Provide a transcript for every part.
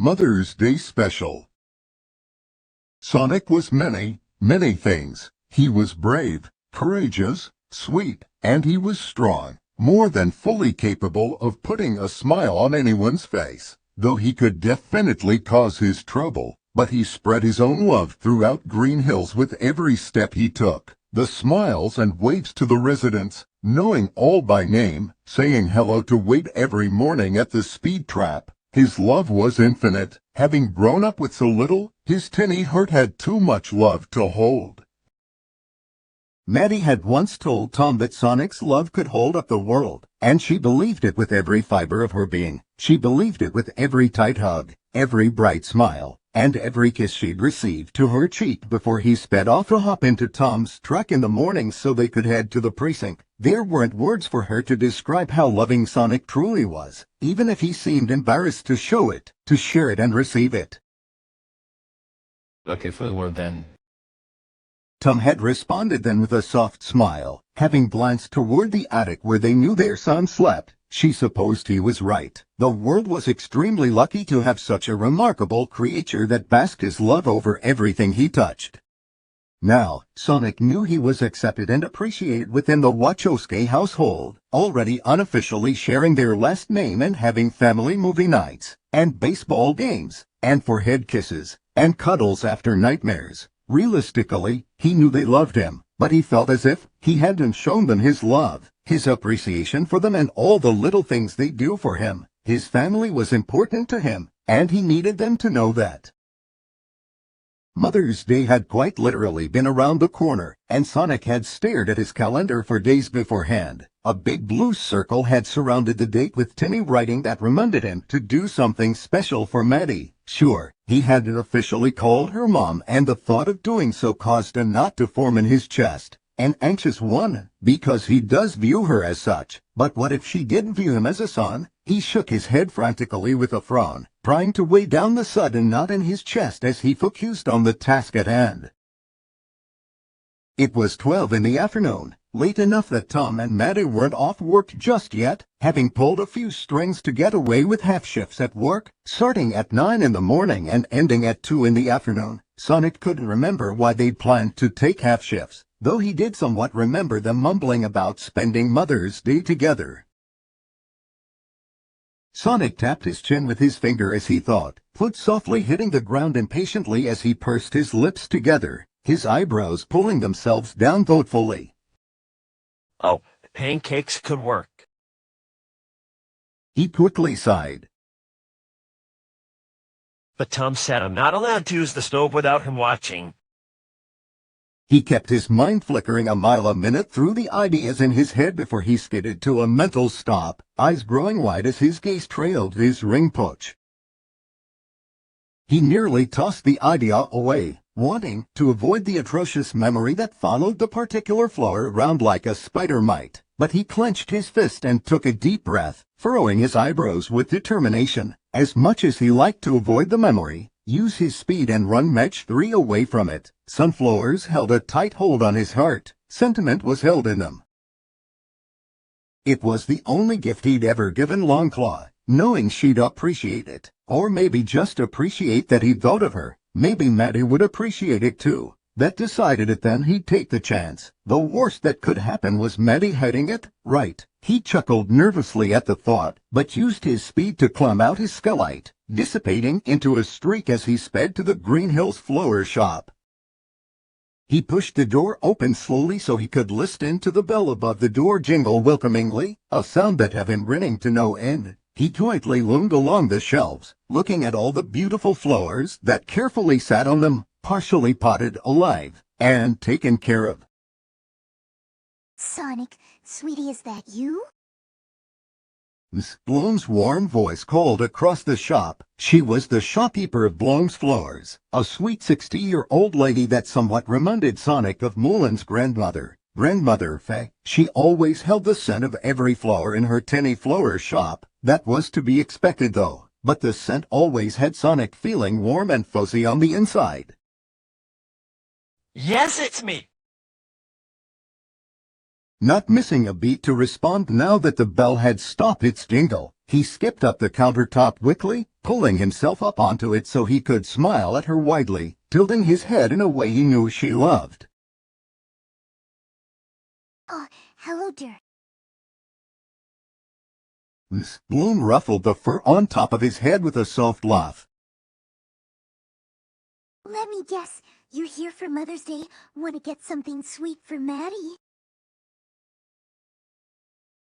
Mother's Day Special. Sonic was many, many things. He was brave, courageous, sweet, and he was strong, more than fully capable of putting a smile on anyone's face, though he could definitely cause his trouble. But he spread his own love throughout Green Hills with every step he took. The smiles and waves to the residents, knowing all by name, saying hello to Wade every morning at the speed trap. His love was infinite. Having grown up with so little, his tiny heart had too much love to hold. Maddie had once told Tom that Sonic's love could hold up the world, and she believed it with every fiber of her being. She believed it with every tight hug, every bright smile, and every kiss she'd received to her cheek before he sped off to hop into Tom's truck in the morning so they could head to the precinct. There weren't words for her to describe how loving Sonic truly was, even if he seemed embarrassed to show it, to share it and receive it. Okay, for the word then. Tom had responded then with a soft smile. Having glanced toward the attic where they knew their son slept, she supposed he was right. The world was extremely lucky to have such a remarkable creature that basked his love over everything he touched. Now, Sonic knew he was accepted and appreciated within the Wachowski household, already unofficially sharing their last name and having family movie nights, and baseball games, and forehead kisses, and cuddles after nightmares. Realistically, he knew they loved him, but he felt as if he hadn't shown them his love, his appreciation for them and all the little things they do for him. His family was important to him, and he needed them to know that. Mother's Day had quite literally been around the corner, and Sonic had stared at his calendar for days beforehand. A big blue circle had surrounded the date with tiny writing that reminded him to do something special for Maddie. Sure, he hadn't officially called her mom, and the thought of doing so caused a knot to form in his chest. An anxious one, because he does view her as such. But what if she didn't view him as a son? He shook his head frantically with a frown, trying to weigh down the sudden knot in his chest as he focused on the task at hand. It was 12 in the afternoon, late enough that Tom and Maddie weren't off work just yet, having pulled a few strings to get away with half shifts at work, starting at 9 in the morning and ending at 2 in the afternoon. Sonic couldn't remember why they'd planned to take half shifts, though he did somewhat remember them mumbling about spending Mother's Day together. Sonic tapped his chin with his finger as he thought, foot softly hitting the ground impatiently as he pursed his lips together, his eyebrows pulling themselves down thoughtfully. Oh, pancakes could work. He quickly sighed. But Tom said I'm not allowed to use the stove without him watching. He kept his mind flickering a mile a minute through the ideas in his head before he skidded to a mental stop, eyes growing wide as his gaze trailed his ring pouch. He nearly tossed the idea away, wanting to avoid the atrocious memory that followed the particular flower around like a spider might. But he clenched his fist and took a deep breath, furrowing his eyebrows with determination. As much as he liked to avoid the memory, use his speed and run match 3 away from it, sunflowers held a tight hold on his heart. Sentiment was held in them. It was the only gift he'd ever given Longclaw, knowing she'd appreciate it, or maybe just appreciate that he'd thought of her. Maybe Maddie would appreciate it too. That decided it, then he'd take the chance. The worst that could happen was Maddie hiding it, right? He chuckled nervously at the thought, but used his speed to climb out his skylight, dissipating into a streak as he sped to the Green Hills flower shop. He pushed the door open slowly so he could listen to the bell above the door jingle welcomingly, a sound that had him grinning to no end. He quietly loomed along the shelves, looking at all the beautiful flowers that carefully sat on them, partially potted alive and taken care of. Sonic, sweetie, is that you? Miss Bloom's warm voice called across the shop. She was the shopkeeper of Bloom's Flowers, a sweet 60-year-old lady that somewhat reminded Sonic of Mulan's grandmother. Grandmother Faye. She always held the scent of every flower in her tiny flower shop. That was to be expected though, but the scent always had Sonic feeling warm and fuzzy on the inside. Yes, it's me. Not missing a beat to respond now that the bell had stopped its jingle, He skipped up the countertop quickly, pulling himself up onto it so he could smile at her widely, tilting his head in a way he knew she loved. Oh, hello, dear. Miss Bloom ruffled the fur on top of his head with a soft laugh. Let me guess. You're here for Mother's Day. Want to get something sweet for Maddie?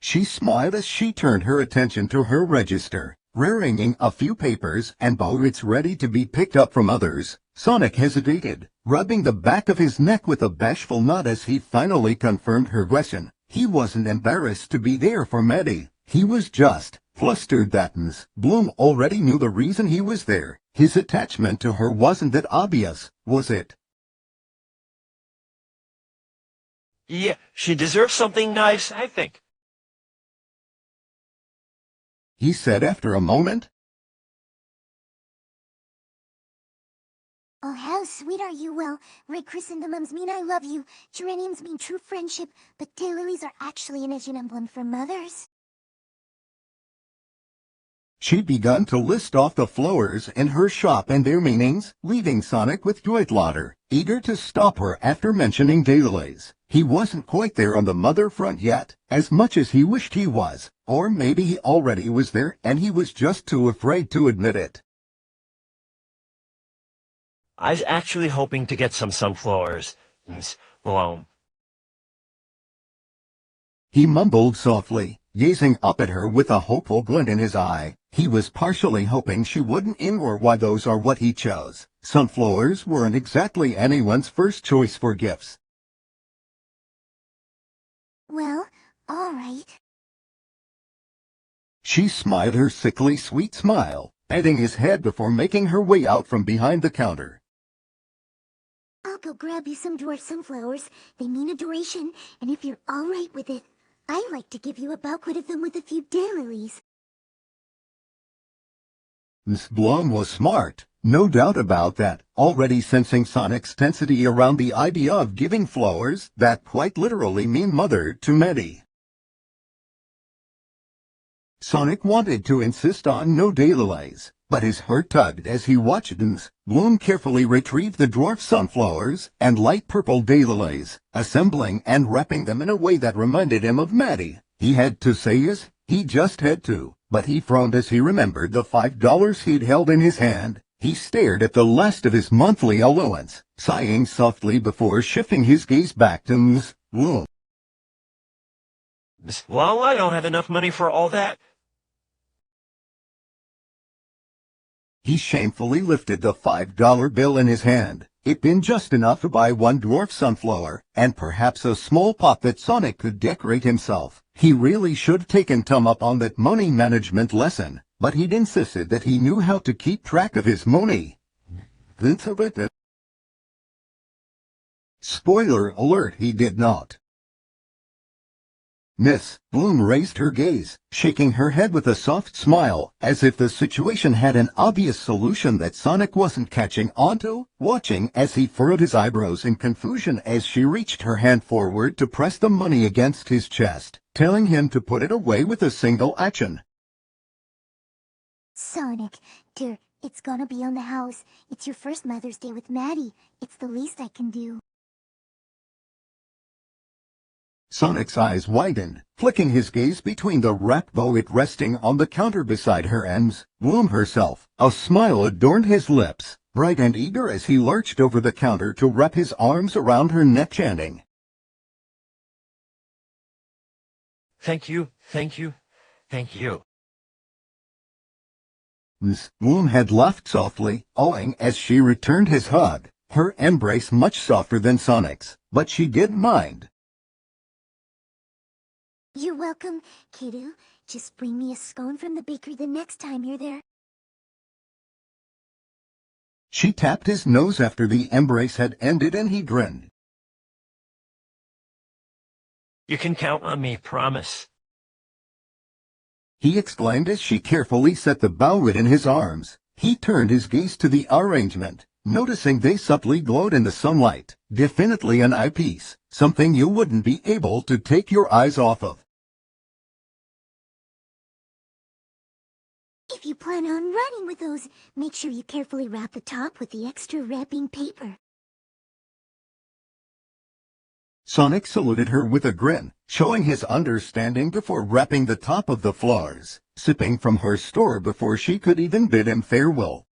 She smiled as she turned her attention to her register, rearranging a few papers and bullets ready to be picked up from others. Sonic hesitated, rubbing the back of his neck with a bashful nod as he finally confirmed her question. He wasn't embarrassed to be there for Maddie. He was just flustered that Ms. Bloom already knew the reason he was there. His attachment to her wasn't that obvious, was it? Yeah, she deserves something nice, I think. He said after a moment. Oh, how sweet are you? Well, red chrysanthemums mean I love you, geraniums mean true friendship, but daylilies are actually an Asian emblem for mothers. She'd begun to list off the flowers in her shop and their meanings, leaving Sonic with Joytlotter, eager to stop her after mentioning daylilies. He wasn't quite there on the mother front yet, as much as he wished he was, or maybe he already was there and he was just too afraid to admit it. I was actually hoping to get some sunflowers. Well, He mumbled softly, gazing up at her with a hopeful glint in his eye. He was partially hoping she wouldn't inquire why those are what he chose. Sunflowers weren't exactly anyone's first choice for gifts. Well, all right. She smiled her sickly sweet smile, patting his head before making her way out from behind the counter. I'll go grab you some dwarf sunflowers. They mean adoration, and if you're all right with it, I'd like to give you a bouquet of them with a few daylilies. Miss Bloom was smart, no doubt about that, already sensing Sonic's tensity around the idea of giving flowers that quite literally mean mother to Maddie. Sonic wanted to insist on no daylilies, but his heart tugged as he watched Ms. Bloom carefully retrieve the dwarf sunflowers and light purple daylilies, assembling and wrapping them in a way that reminded him of Maddie. He had to say yes, he just had to, but he frowned as he remembered the $5 he'd held in his hand. He stared at the last of his monthly allowance, sighing softly before shifting his gaze back to Ms. Bloom. well, I don't have enough money for all that. He shamefully lifted the $5 bill in his hand. It'd been just enough to buy one dwarf sunflower, and perhaps a small pot that Sonic could decorate himself. He really should have taken Tom up on that money management lesson, but he'd insisted that he knew how to keep track of his money. Spoiler alert, he did not. Miss Bloom raised her gaze, shaking her head with a soft smile, as if the situation had an obvious solution that Sonic wasn't catching onto, watching as he furrowed his eyebrows in confusion as she reached her hand forward to press the money against his chest, telling him to put it away with a single action. Sonic, dear, it's gonna be on the house. It's your first Mother's Day with Maddie. It's the least I can do. Sonic's eyes widened, flicking his gaze between the wrapped bullet resting on the counter beside her and Ms. Bloom herself. A smile adorned his lips, bright and eager as he lurched over the counter to wrap his arms around her neck, chanting, Thank you, thank you, thank you. Ms. Bloom had laughed softly, awing as she returned his hug, her embrace much softer than Sonic's, but she didn't mind. You're welcome, kiddo. Just bring me a scone from the bakery the next time you're there. She tapped his nose after the embrace had ended and he grinned. You can count on me, promise. He exclaimed as she carefully set the bouquet in his arms. He turned his gaze to the arrangement, noticing they subtly glowed in the sunlight. Definitely an eyepiece, something you wouldn't be able to take your eyes off of. If you plan on running with those, make sure you carefully wrap the top with the extra wrapping paper. Sonic saluted her with a grin, showing his understanding before wrapping the top of the flowers, sipping from her store before she could even bid him farewell.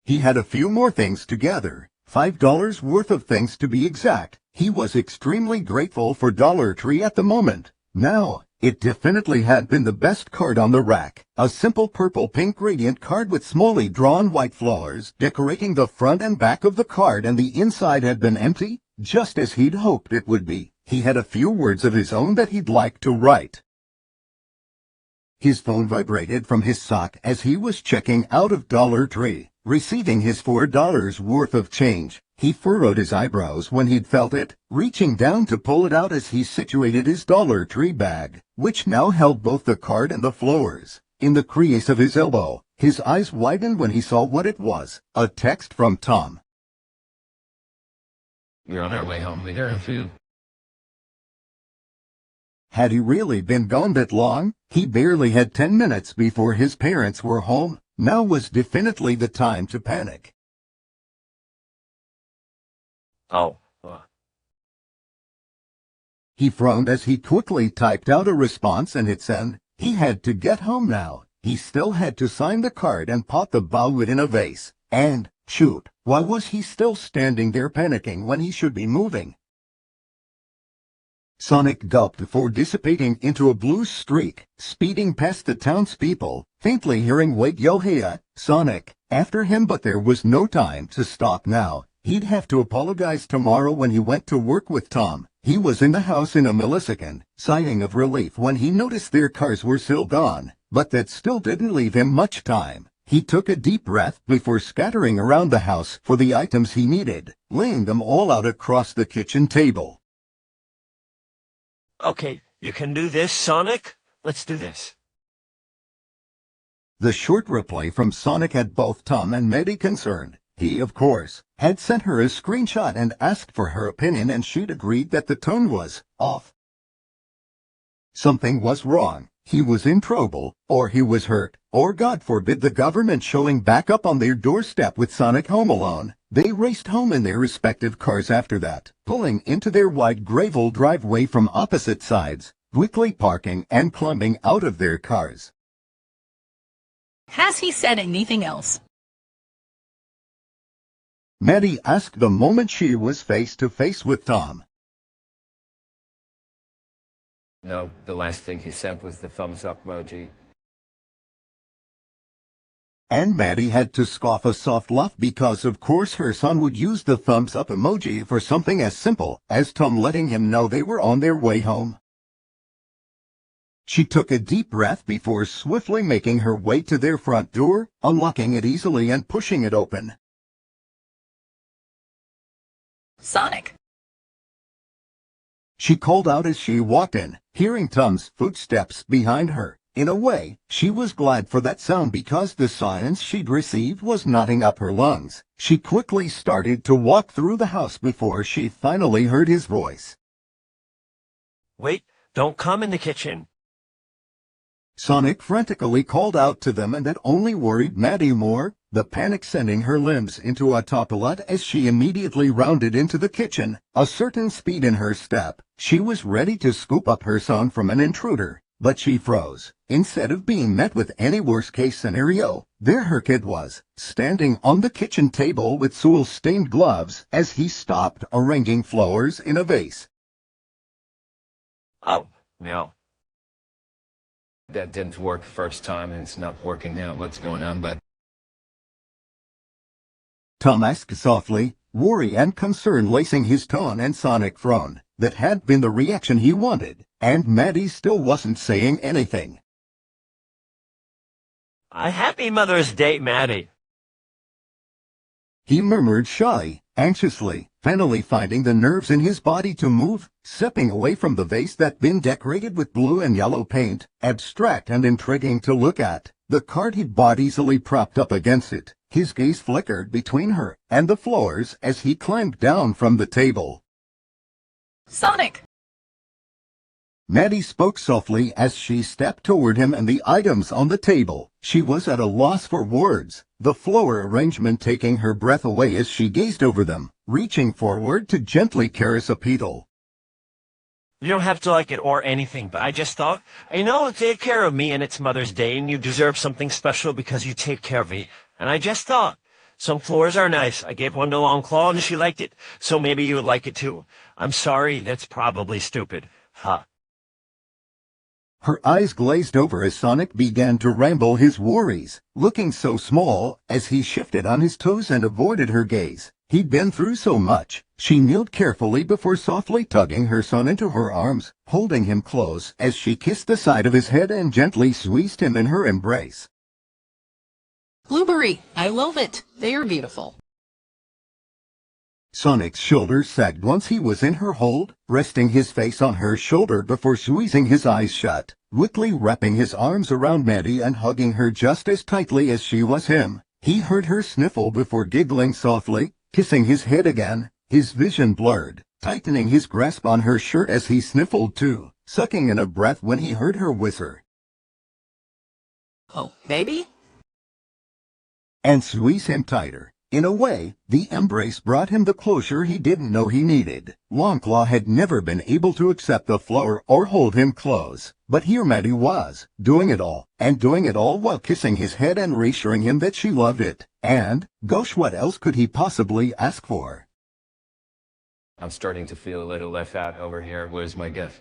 He had a few more things to gather, $5 worth of things to be exact. He was extremely grateful for Dollar Tree at the moment. Now, it definitely had been the best card on the rack. A simple purple-pink gradient card with smallly drawn white flowers decorating the front and back of the card, and the inside had been empty, just as he'd hoped it would be. He had a few words of his own that he'd like to write. His phone vibrated from his sock as he was checking out of Dollar Tree, receiving his $4 worth of change. He furrowed his eyebrows when he'd felt it, reaching down to pull it out as he situated his Dollar Tree bag, which now held both the card and the flowers, in the crease of his elbow. His eyes widened when he saw what it was, a text from Tom. We're on our way home. We got food. Had he really been gone that long? He barely had 10 minutes before his parents were home. Now was definitely the time to panic. Oh. He frowned as he quickly typed out a response and hit send. He had to get home now. He still had to sign the card and pot the bowl in a vase. And, shoot, why was he still standing there panicking when he should be moving? Sonic gulped before dissipating into a blue streak, speeding past the townspeople, faintly hearing Wade yell, "Hey, Sonic!" after him, but there was no time to stop now. He'd have to apologize tomorrow when he went to work with Tom. He was in the house in a millisecond, sighing of relief when he noticed their cars were still gone, but that still didn't leave him much time. He took a deep breath before scattering around the house for the items he needed, laying them all out across the kitchen table. Okay, you can do this, Sonic. Let's do this. The short reply from Sonic had both Tom and Maddie concerned. He, of course, had sent her a screenshot and asked for her opinion, and she'd agreed that the tone was off. Something was wrong. He was in trouble, or he was hurt, or God forbid the government showing back up on their doorstep with Sonic home alone. They raced home in their respective cars after that, pulling into their wide gravel driveway from opposite sides, quickly parking and climbing out of their cars. Has he said anything else? Maddie asked the moment she was face to face with Tom. No, the last thing he sent was the thumbs up emoji. And Maddie had to scoff a soft laugh because of course her son would use the thumbs up emoji for something as simple as Tom letting him know they were on their way home. She took a deep breath before swiftly making her way to their front door, unlocking it easily and pushing it open. Sonic. She called out as she walked in, hearing Tom's footsteps behind her. In a way, she was glad for that sound because the silence she'd received was knotting up her lungs. She quickly started to walk through the house before she finally heard his voice. Wait, don't come in the kitchen. Sonic frantically called out to them, and that only worried Maddie more, the panic sending her limbs into a topalot as she immediately rounded into the kitchen, a certain speed in her step. She was ready to scoop up her son from an intruder, but she froze. Instead of being met with any worst-case scenario, there her kid was, standing on the kitchen table with Soul-stained gloves as he stopped arranging flowers in a vase. Oh, no. That didn't work first time, and it's not working now. What's going on, bud? Tom asked softly, worry and concern lacing his tone, and Sonic frowned. That had been the reaction he wanted, and Maddie still wasn't saying anything. A happy Mother's Day, Maddie. He murmured shyly, anxiously, finally finding the nerves in his body to move, stepping away from the vase that'd been decorated with blue and yellow paint, abstract and intriguing to look at. The card he'd bought easily propped up against it. His gaze flickered between her and the flowers as he climbed down from the table. Sonic. Maddie spoke softly as she stepped toward him and the items on the table. She was at a loss for words, the flower arrangement taking her breath away as she gazed over them, reaching forward to gently caress a petal. You don't have to like it or anything, but I just thought, take care of me and it's Mother's Day and you deserve something special because you take care of me. And I just thought, some flowers are nice. I gave one to Longclaw and she liked it, so maybe you would like it too. I'm sorry, that's probably stupid. Ha. Her eyes glazed over as Sonic began to ramble his worries, looking so small as he shifted on his toes and avoided her gaze. He'd been through so much. She kneeled carefully before softly tugging her son into her arms, holding him close as she kissed the side of his head and gently squeezed him in her embrace. Blueberry, I love it. They are beautiful. Sonic's shoulders sagged once he was in her hold, resting his face on her shoulder before squeezing his eyes shut, quickly wrapping his arms around Maddie and hugging her just as tightly as she was him. He heard her sniffle before giggling softly, kissing his head again, his vision blurred, tightening his grasp on her shirt as he sniffled too, sucking in a breath when he heard her whisper, Oh, baby? and squeeze him tighter. In a way, the embrace brought him the closure he didn't know he needed. Longclaw had never been able to accept the flower or hold him close, but here Maddie was, doing it all while kissing his head and reassuring him that she loved it. And, gosh, what else could he possibly ask for? I'm starting to feel a little left out over here. Where's my gift?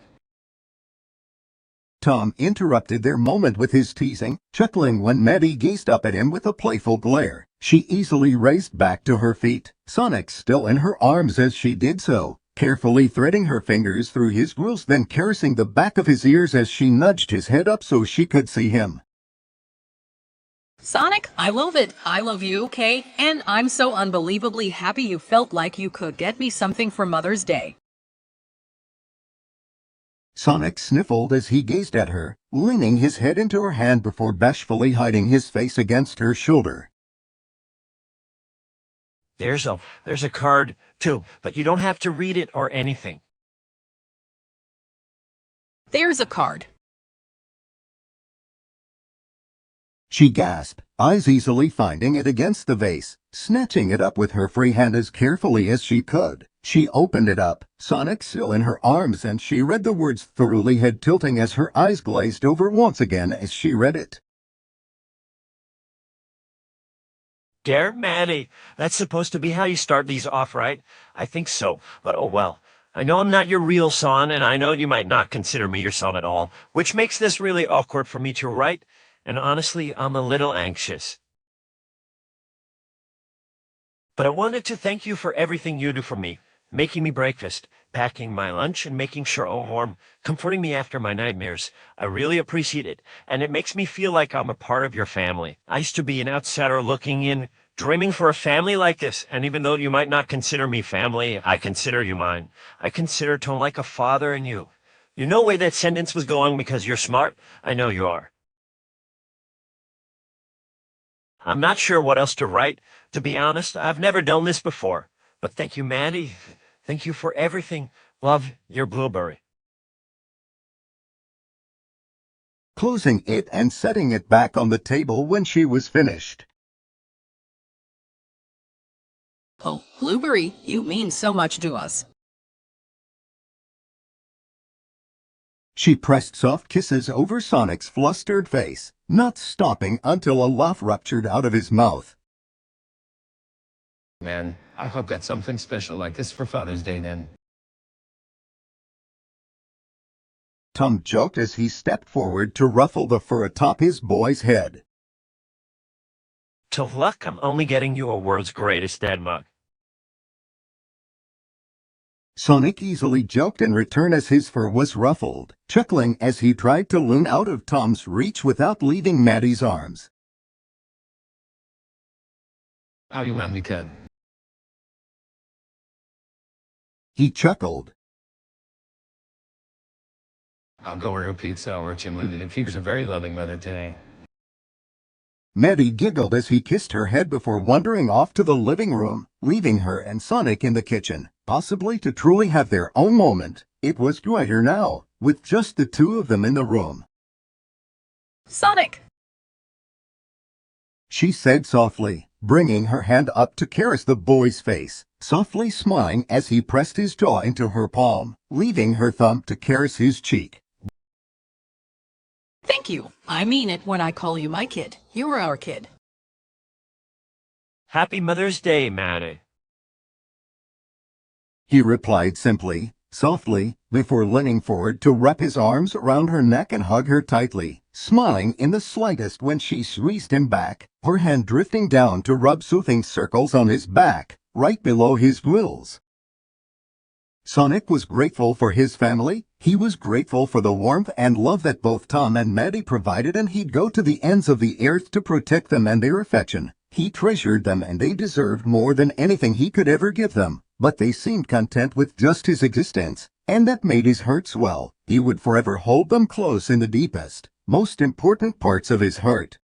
Tom interrupted their moment with his teasing, chuckling when Maddie gazed up at him with a playful glare. She easily raised back to her feet, Sonic still in her arms as she did so, carefully threading her fingers through his grills, then caressing the back of his ears as she nudged his head up so she could see him. Sonic, I love it. I love you, okay? And I'm so unbelievably happy you felt like you could get me something for Mother's Day. Sonic sniffled as he gazed at her, leaning his head into her hand before bashfully hiding his face against her shoulder. There's a card, too, but you don't have to read it or anything. There's a card. She gasped, eyes easily finding it against the vase, snatching it up with her free hand as carefully as she could. She opened it up, Sonic still in her arms, and she read the words thoroughly, head tilting as her eyes glazed over once again as she read it. Dear Maddie, that's supposed to be how you start these off, right? I think so, but oh well. I know I'm not your real son, and I know you might not consider me your son at all, which makes this really awkward for me to write, and honestly, I'm a little anxious. But I wanted to thank you for everything you do for me, making me breakfast, packing my lunch, and making sure I'm warm, comforting me after my nightmares. I really appreciate it, and it makes me feel like I'm a part of your family. I used to be an outsider looking in, dreaming for a family like this, and even though you might not consider me family, I consider you mine. I consider Tom like a father in you. You know where that sentence was going because you're smart? I know you are. I'm not sure what else to write. To be honest, I've never done this before. But thank you, Maddie. Thank you for everything. Love, your Blueberry. Closing it and setting it back on the table when she was finished. Oh, Blueberry, you mean so much to us. She pressed soft kisses over Sonic's flustered face, not stopping until a laugh ruptured out of his mouth. Man, I hope got something special like this for Father's Day then. Tom joked as he stepped forward to ruffle the fur atop his boy's head. To luck, I'm only getting you a world's greatest dad mug. Sonic easily joked in return as his fur was ruffled, chuckling as he tried to loom out of Tom's reach without leaving Maddie's arms. How you want me, kid? He chuckled. I'll go order a pizza or chicken. If you're a very loving mother today. Maddie giggled as he kissed her head before wandering off to the living room, leaving her and Sonic in the kitchen, possibly to truly have their own moment. It was quieter now, with just the two of them in the room. Sonic! She said softly, bringing her hand up to caress the boy's face, softly smiling as he pressed his jaw into her palm, leaving her thumb to caress his cheek. Thank you. I mean it when I call you my kid. You're our kid. Happy Mother's Day, Maddie. He replied simply, softly, before leaning forward to wrap his arms around her neck and hug her tightly, smiling in the slightest when she squeezed him back, her hand drifting down to rub soothing circles on his back, right below his grills. Sonic was grateful for his family. He was grateful for the warmth and love that both Tom and Maddie provided, and he'd go to the ends of the earth to protect them and their affection. He treasured them, and they deserved more than anything he could ever give them, but they seemed content with just his existence, and that made his heart swell. He would forever hold them close in the deepest, most important parts of his heart.